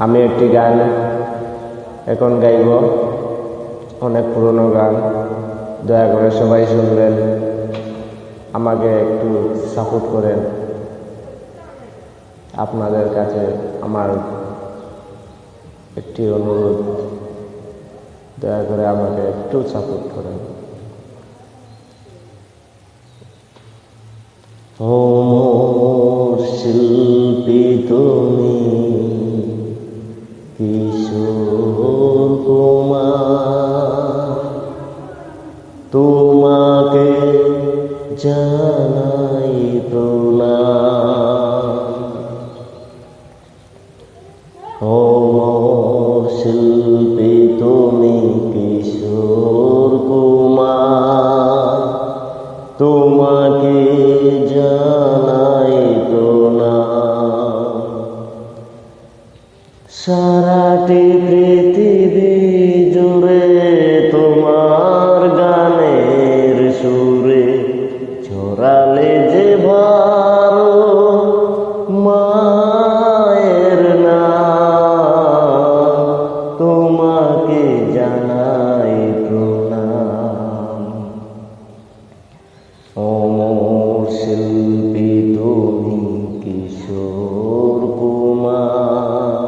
আমি একটি গান এখন গাইব, অনেক পুরনো গান। দয়া করে সবাই শুনবেন, আমাকে একটু সাপোর্ট করেন। আপনাদের কাছে আমার একটি অনুরোধ, দয়া করে আমাকে একটু সাপোর্ট করেন। ও মোর শিল্পী তুমি, কিশোর কুমার, তোমাকে জানাই প্রণাম। ও মোর শিল্পী তুমি, কিশোর কুমার, তোমাকে জানাই প্রণাম। সারাটি পৃথিবী জুড়ে তোমার গানের সুরে ছড়ালে যে ভারো মায়ের নাম, তোমাকে জানাই প্রণাম। ও মোর শিল্পী তুমি, কিশোর কুমার,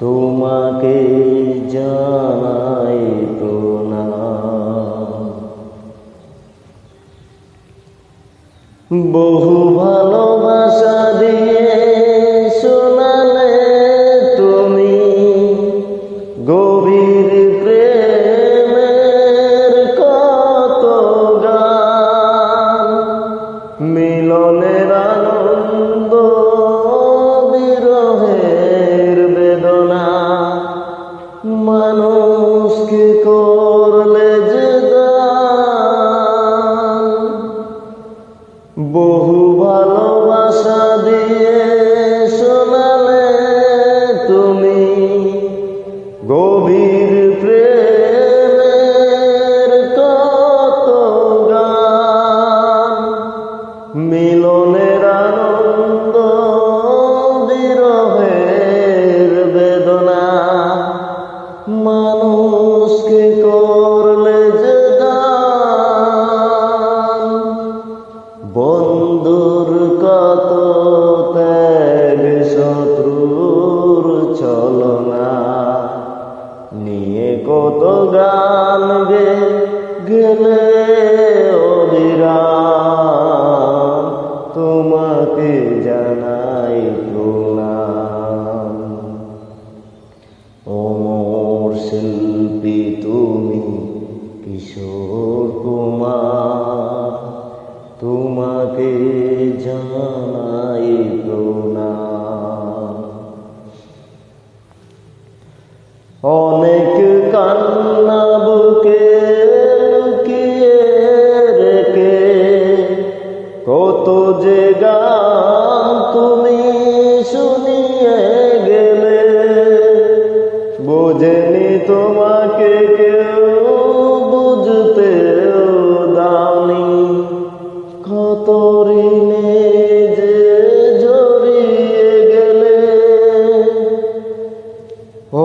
তোমাকে জানাই প্রণাম। বহু ভালোবাসা দিয়ে শোনালে তুমি গভীর প্রেমের কত গান, মিলনের আনন্দ, বিরহের বেদনা, মানুষকে করলে যে দান। বহু ভালোবাসা দিয়ে শোনালে তুমি গভীর প্রেমের কত গান, মিলনের আনন্দ, বিরহের বেদনা, মানুষকে করলে যে দান। বন্ধুর কত ত্যাগ, শত্রুর ছলনা নিয়ে কত গান গেলে অবিরাম, তোমাকে জানাই প্রণাম। ও মোর শিল্পী তুমি, কিশোর কুমার, তোমাকে জানাই প্রণাম। অনেক কান্না বুকে লুকিয়ে রেখে কত যে গান তুমি শুনিয়ে গেলে, বোঝেনি তোমাকে কেউ, বুঝতেও দাওনি, কত ঋণে যে জড়িয়ে গেলে।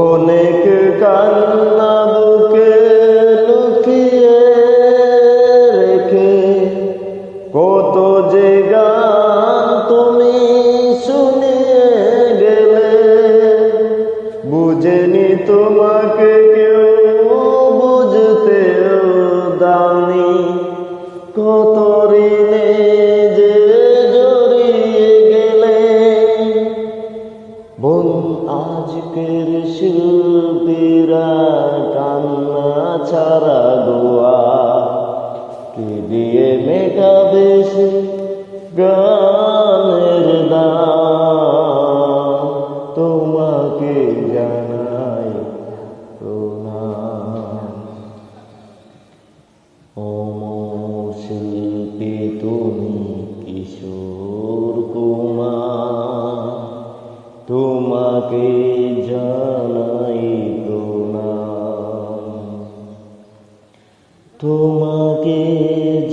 অনেক কান্না বুকে লুকিয়ে রেখে কত যে গান তুমি শুনিয়ে গেলে, বুঝেনি তোমাকে কেউ, বুঝতেও দাওনি, কত ঋণে যে জড়িয়ে গেলে। আজকের শিল্পীরা কান্না ছাড়া গোয়া কি দিয়ে মেটাবে সে গানের দাম, তোমাকে জানাই প্রণাম। ও মোর শিল্পী তুমি, কিশোর কুমার, তোমাকে জানাই প্রণাম। তোমাকে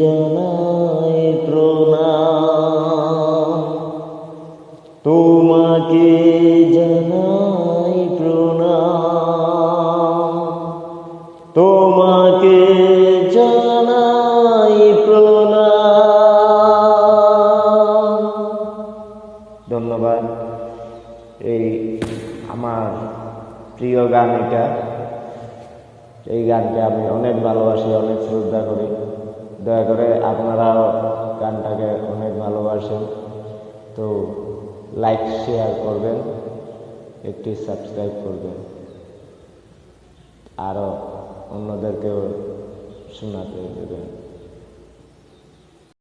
জানাই প্রণাম, তোমাকে জানাই প্রিয় গান এটা। এই গানকে আমি অনেক ভালোবাসি, অনেক শ্রদ্ধা করি। দয়া করে আপনারাও গানটাকে অনেক ভালোবাসেন। তো লাইক শেয়ার করবেন, একটি সাবস্ক্রাইব করবেন, আরও অন্যদেরকেও শোনাতে দেবেন।